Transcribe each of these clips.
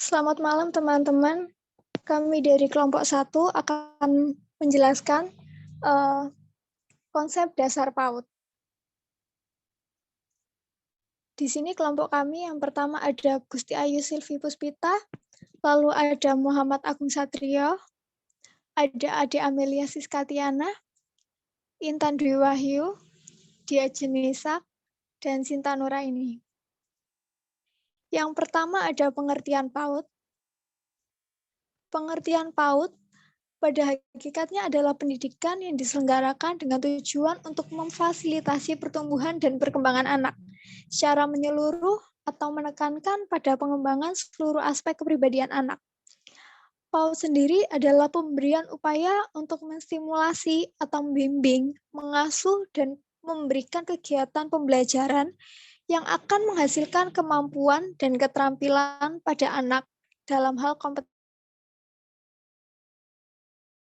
Selamat malam teman-teman. Kami dari kelompok 1 akan menjelaskan konsep dasar PAUD. Di sini kelompok kami yang pertama ada Gusti Ayu Silvi Puspita, lalu ada Muhammad Agung Satrio, ada Ade Amelia Siskatiana, Intan Dwi Wahyu, Dia Jenisak, dan Sinta Nuraini. Yang pertama ada pengertian PAUD. Pengertian PAUD pada hakikatnya adalah pendidikan yang diselenggarakan dengan tujuan untuk memfasilitasi pertumbuhan dan perkembangan anak secara menyeluruh atau menekankan pada pengembangan seluruh aspek kepribadian anak. PAUD sendiri adalah pemberian upaya untuk menstimulasi atau membimbing, mengasuh, dan memberikan kegiatan pembelajaran yang akan menghasilkan kemampuan dan keterampilan pada anak dalam hal kompetensi.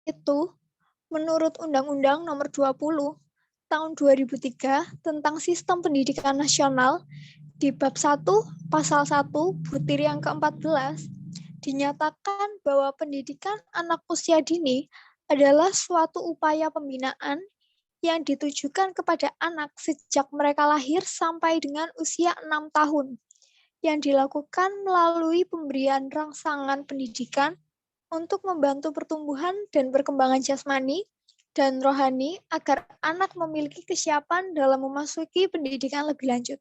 Itu menurut Undang-Undang Nomor 20 Tahun 2003 tentang Sistem Pendidikan Nasional di bab 1 pasal 1 butir yang ke-14 dinyatakan bahwa pendidikan anak usia dini adalah suatu upaya pembinaan yang ditujukan kepada anak sejak mereka lahir sampai dengan usia 6 tahun yang dilakukan melalui pemberian rangsangan pendidikan untuk membantu pertumbuhan dan perkembangan jasmani dan rohani agar anak memiliki kesiapan dalam memasuki pendidikan lebih lanjut.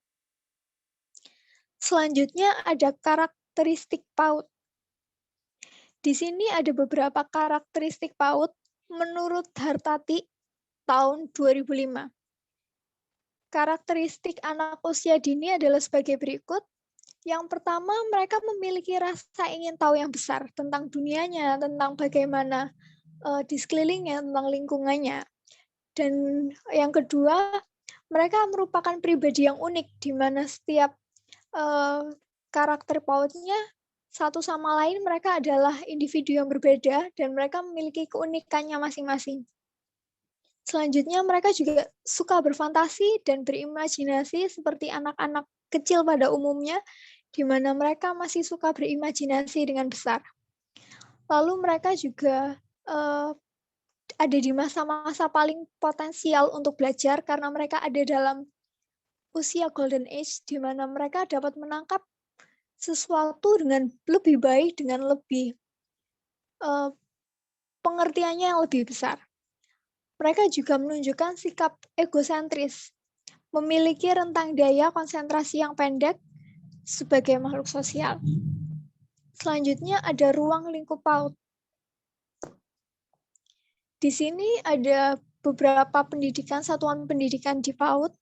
Selanjutnya ada karakteristik PAUD. Di sini ada beberapa karakteristik PAUD menurut Hartati tahun 2005. Karakteristik anak usia dini adalah sebagai berikut. Yang pertama, mereka memiliki rasa ingin tahu yang besar tentang dunianya, tentang bagaimana di sekelilingnya, tentang lingkungannya. Dan yang kedua, mereka merupakan pribadi yang unik, di mana setiap karakter PAUD-nya satu sama lain mereka adalah individu yang berbeda dan mereka memiliki keunikannya masing-masing. Selanjutnya, mereka juga suka berfantasi dan berimajinasi seperti anak-anak kecil pada umumnya, di mana mereka masih suka berimajinasi dengan besar. Lalu mereka juga ada di masa-masa paling potensial untuk belajar karena mereka ada dalam usia golden age, di mana mereka dapat menangkap sesuatu dengan lebih baik, dengan lebih pengertiannya yang lebih besar. Mereka juga menunjukkan sikap egosentris, memiliki rentang daya konsentrasi yang pendek sebagai makhluk sosial. Selanjutnya ada ruang lingkup PAUD. Di sini ada beberapa pendidikan, satuan pendidikan di PAUD.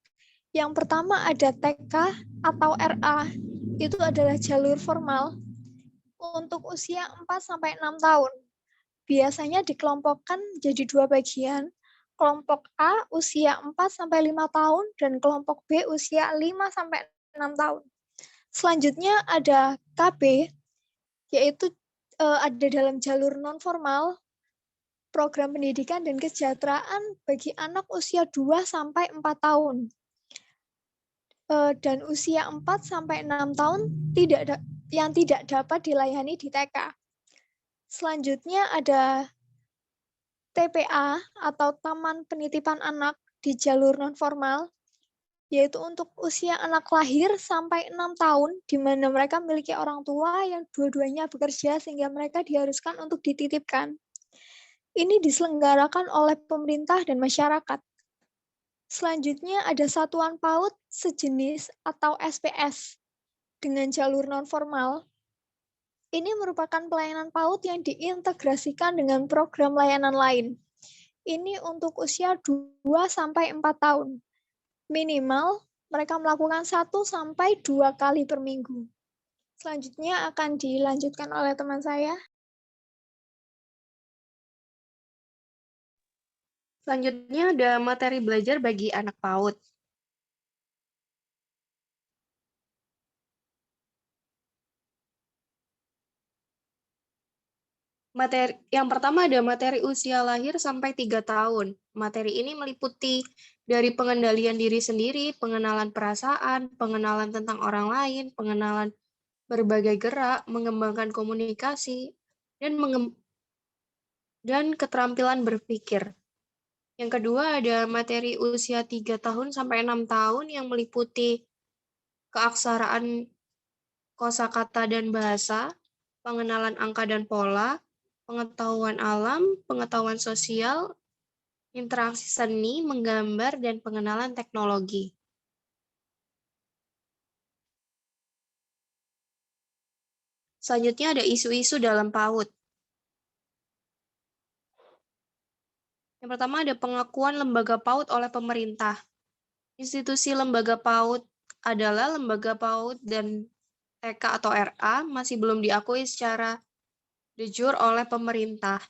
Yang pertama ada TK atau RA, itu adalah jalur formal untuk usia 4-6 tahun. Biasanya dikelompokkan jadi 2 bagian. Kelompok A usia 4-5 tahun dan kelompok B usia 5-6 tahun. Selanjutnya ada KB, yaitu ada dalam jalur non-formal, program pendidikan dan kesejahteraan bagi anak usia 2-4 tahun. Dan usia 4-6 tahun yang tidak dapat dilayani di TK. Selanjutnya ada TPA atau Taman Penitipan Anak di jalur non-formal, yaitu untuk usia anak lahir sampai 6 tahun, di mana mereka memiliki orang tua yang dua-duanya bekerja sehingga mereka diharuskan untuk dititipkan. Ini diselenggarakan oleh pemerintah dan masyarakat. Selanjutnya ada Satuan PAUD Sejenis atau SPS dengan jalur non-formal. Ini merupakan pelayanan PAUD yang diintegrasikan dengan program layanan lain. Ini untuk usia 2-4 tahun. Minimal mereka melakukan 1-2 kali per minggu. Selanjutnya akan dilanjutkan oleh teman saya. Selanjutnya ada materi belajar bagi anak PAUD. Yang pertama ada materi usia lahir sampai 3 tahun. Materi ini meliputi dari pengendalian diri sendiri, pengenalan perasaan, pengenalan tentang orang lain, pengenalan berbagai gerak, mengembangkan komunikasi, dan keterampilan berpikir. Yang kedua ada materi usia 3 tahun sampai 6 tahun yang meliputi keaksaraan, kosakata dan bahasa, pengenalan angka dan pola, pengetahuan alam, pengetahuan sosial, interaksi seni, menggambar, dan pengenalan teknologi. Selanjutnya ada isu-isu dalam PAUD. Yang pertama ada pengakuan lembaga PAUD oleh pemerintah. Institusi lembaga PAUD adalah lembaga PAUD dan TK atau RA masih belum diakui secara de jure oleh pemerintah,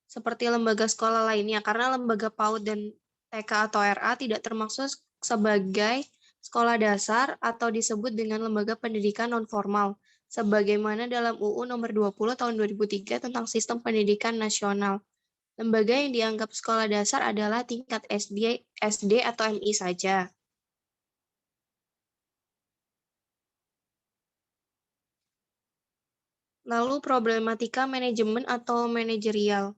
seperti lembaga sekolah lainnya, karena lembaga PAUD dan TK atau RA tidak termasuk sebagai sekolah dasar atau disebut dengan lembaga pendidikan non-formal, sebagaimana dalam UU nomor 20 tahun 2003 tentang sistem pendidikan nasional. Lembaga yang dianggap sekolah dasar adalah tingkat SD atau MI saja. Lalu problematika manajemen atau manajerial.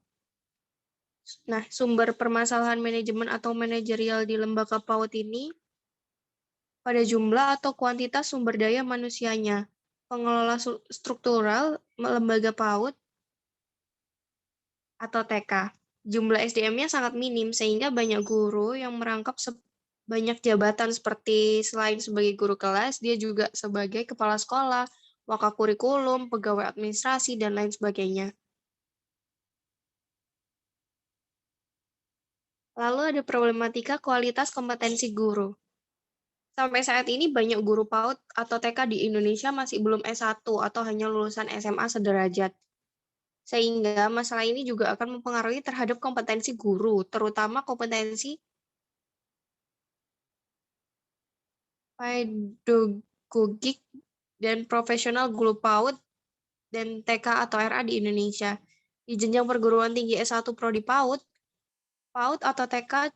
Nah, sumber permasalahan manajemen atau manajerial di lembaga PAUD ini pada jumlah atau kuantitas sumber daya manusianya. Pengelola struktural lembaga PAUD atau TK. Jumlah SDM-nya sangat minim sehingga banyak guru yang merangkap banyak jabatan seperti selain sebagai guru kelas, dia juga sebagai kepala sekolah, wakakurikulum, pegawai administrasi, dan lain sebagainya. Lalu ada problematika kualitas kompetensi guru. Sampai saat ini banyak guru PAUD atau TK di Indonesia masih belum S1 atau hanya lulusan SMA sederajat. Sehingga masalah ini juga akan mempengaruhi terhadap kompetensi guru, terutama kompetensi pedagogik dan profesional guru PAUD dan TK atau RA di Indonesia. Di jenjang perguruan tinggi S1 Prodi PAUD atau TK,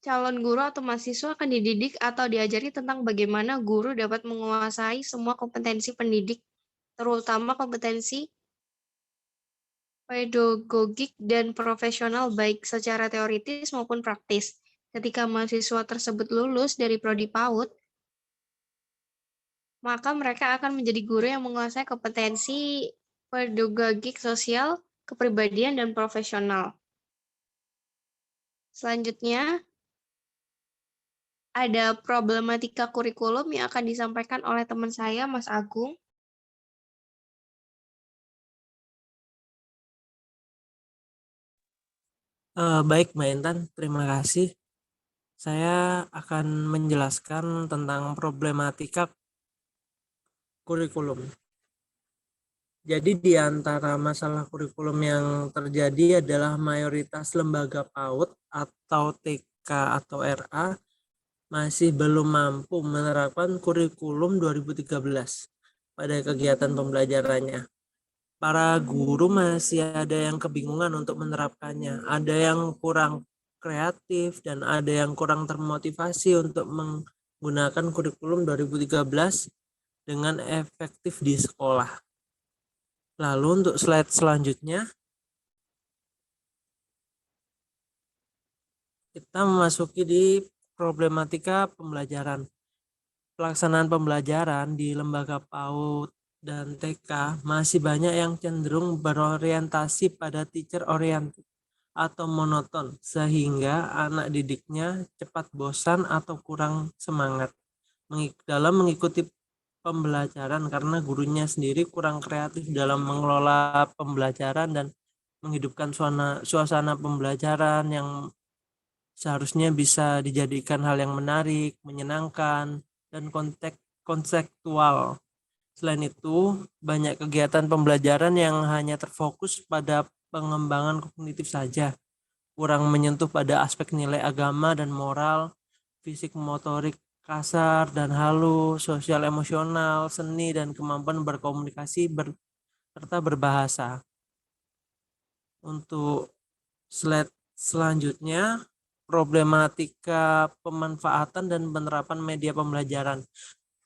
calon guru atau mahasiswa akan dididik atau diajari tentang bagaimana guru dapat menguasai semua kompetensi pendidik, terutama kompetensi pedagogik dan profesional baik secara teoritis maupun praktis. Ketika mahasiswa tersebut lulus dari Prodi PAUD, maka mereka akan menjadi guru yang menguasai kompetensi pedagogik sosial, kepribadian, dan profesional. Selanjutnya, ada problematika kurikulum yang akan disampaikan oleh teman saya, Mas Agung. Baik, Mbak Intan, terima kasih. Saya akan menjelaskan tentang problematika kurikulum. Jadi di antara masalah kurikulum yang terjadi adalah mayoritas lembaga PAUD atau TK atau RA masih belum mampu menerapkan kurikulum 2013 pada kegiatan pembelajarannya. Para guru masih ada yang kebingungan untuk menerapkannya, ada yang kurang kreatif dan ada yang kurang termotivasi untuk menggunakan kurikulum 2013 dengan efektif di sekolah. Lalu untuk slide selanjutnya, kita memasuki di problematika pembelajaran. Pelaksanaan pembelajaran di lembaga PAUD dan TK masih banyak yang cenderung berorientasi pada teacher oriented atau monoton, sehingga anak didiknya cepat bosan atau kurang semangat dalam mengikuti pembelajaran karena gurunya sendiri kurang kreatif dalam mengelola pembelajaran dan menghidupkan suasana pembelajaran yang seharusnya bisa dijadikan hal yang menarik, menyenangkan, dan konseptual. Selain itu, banyak kegiatan pembelajaran yang hanya terfokus pada pengembangan kognitif saja, kurang menyentuh pada aspek nilai agama dan moral, fisik motorik kasar dan halus, sosial emosional, seni, dan kemampuan berkomunikasi serta berbahasa. Untuk slide selanjutnya, problematika pemanfaatan dan penerapan media pembelajaran.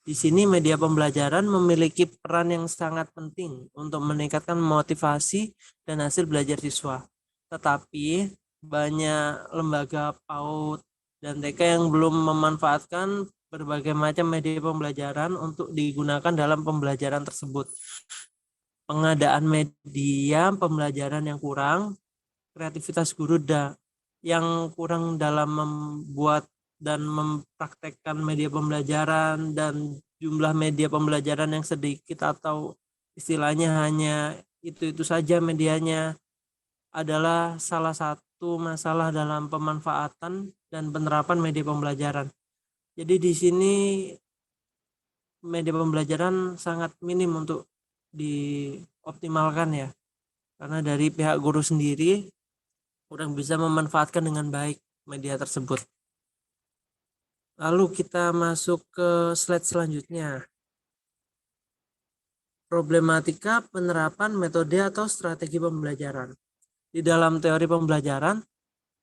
Di sini media pembelajaran memiliki peran yang sangat penting untuk meningkatkan motivasi dan hasil belajar siswa. Tetapi banyak lembaga PAUD dan TK yang belum memanfaatkan berbagai macam media pembelajaran untuk digunakan dalam pembelajaran tersebut. Pengadaan media pembelajaran yang kurang, kreativitas guru yang kurang dalam membuat dan mempraktekkan media pembelajaran, dan jumlah media pembelajaran yang sedikit atau istilahnya hanya itu saja medianya adalah salah satu masalah dalam pemanfaatan dan penerapan media pembelajaran. Jadi di sini media pembelajaran sangat minim untuk dioptimalkan ya, karena dari pihak guru sendiri kurang bisa memanfaatkan dengan baik media tersebut. Lalu kita masuk ke slide selanjutnya. Problematika penerapan metode atau strategi pembelajaran. Di dalam teori pembelajaran,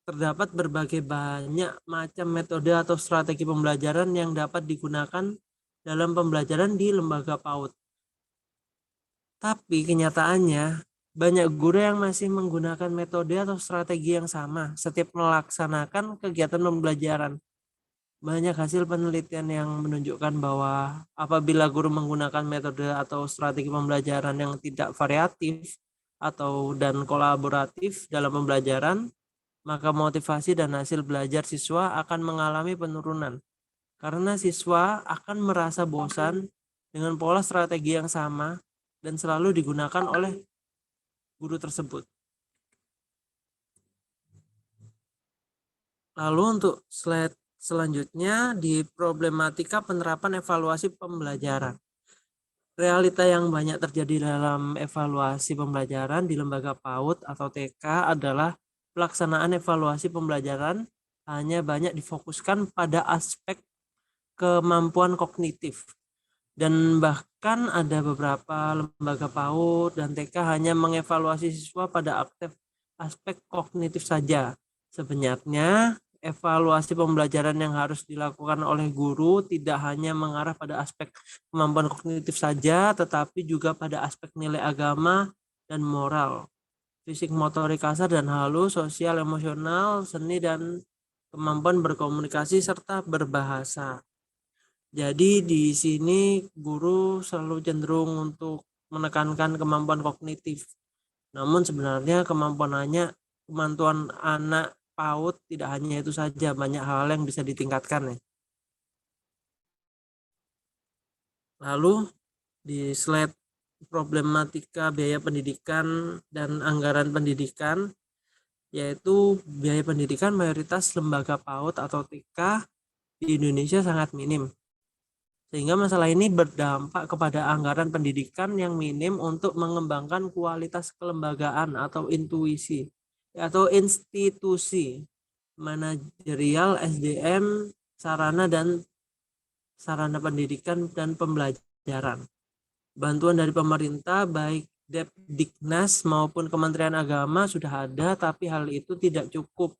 terdapat berbagai banyak macam metode atau strategi pembelajaran yang dapat digunakan dalam pembelajaran di lembaga PAUD. Tapi kenyataannya, banyak guru yang masih menggunakan metode atau strategi yang sama setiap melaksanakan kegiatan pembelajaran. Banyak hasil penelitian yang menunjukkan bahwa apabila guru menggunakan metode atau strategi pembelajaran yang tidak variatif dan kolaboratif dalam pembelajaran, maka motivasi dan hasil belajar siswa akan mengalami penurunan. Karena siswa akan merasa bosan dengan pola strategi yang sama dan selalu digunakan oleh guru tersebut. Lalu untuk slide selanjutnya, di problematika penerapan evaluasi pembelajaran. Realita yang banyak terjadi dalam evaluasi pembelajaran di lembaga PAUD atau TK adalah pelaksanaan evaluasi pembelajaran hanya banyak difokuskan pada aspek kemampuan kognitif. Dan bahkan ada beberapa lembaga PAUD dan TK hanya mengevaluasi siswa pada aspek kognitif saja. Sebenarnya evaluasi pembelajaran yang harus dilakukan oleh guru tidak hanya mengarah pada aspek kemampuan kognitif saja, tetapi juga pada aspek nilai agama dan moral, fisik motorik kasar dan halus, sosial emosional, seni, dan kemampuan berkomunikasi serta berbahasa. Jadi di sini guru selalu cenderung untuk menekankan kemampuan kognitif. Namun sebenarnya kemampuan anak PAUD tidak hanya itu saja, banyak hal yang bisa ditingkatkan ya. Lalu di slide problematika biaya pendidikan dan anggaran pendidikan, yaitu biaya pendidikan mayoritas lembaga PAUD atau TK di Indonesia sangat minim. Sehingga masalah ini berdampak kepada anggaran pendidikan yang minim untuk mengembangkan kualitas kelembagaan atau institusi manajerial, SDM, sarana pendidikan dan pembelajaran. Bantuan dari pemerintah baik Depdiknas maupun Kementerian Agama sudah ada, tapi hal itu tidak cukup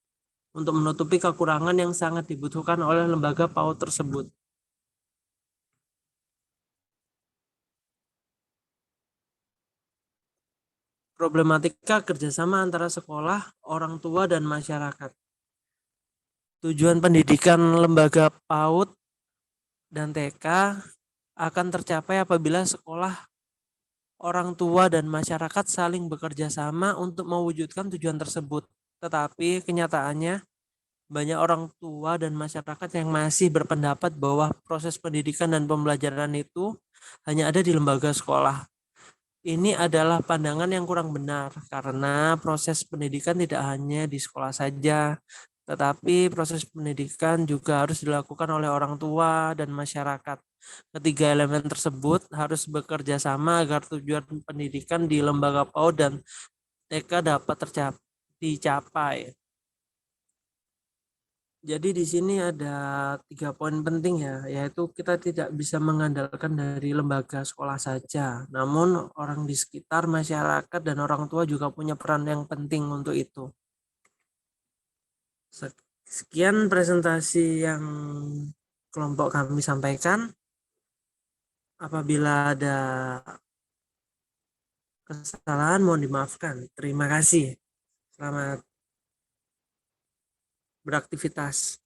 untuk menutupi kekurangan yang sangat dibutuhkan oleh lembaga PAUD tersebut. Problematika kerjasama antara sekolah, orang tua, dan masyarakat. Tujuan pendidikan lembaga PAUD dan TK akan tercapai apabila sekolah, orang tua, dan masyarakat saling bekerja sama untuk mewujudkan tujuan tersebut. Tetapi kenyataannya, banyak orang tua dan masyarakat yang masih berpendapat bahwa proses pendidikan dan pembelajaran itu hanya ada di lembaga sekolah. Ini adalah pandangan yang kurang benar, karena proses pendidikan tidak hanya di sekolah saja, tetapi proses pendidikan juga harus dilakukan oleh orang tua dan masyarakat. Ketiga elemen tersebut harus bekerja sama agar tujuan pendidikan di lembaga PAUD dan TK dapat dicapai. Jadi di sini ada 3 poin penting ya, yaitu kita tidak bisa mengandalkan dari lembaga sekolah saja, namun orang di sekitar, masyarakat, dan orang tua juga punya peran yang penting untuk itu. Sekian presentasi yang kelompok kami sampaikan. Apabila ada kesalahan mohon dimaafkan. Terima kasih. Selamat beraktivitas.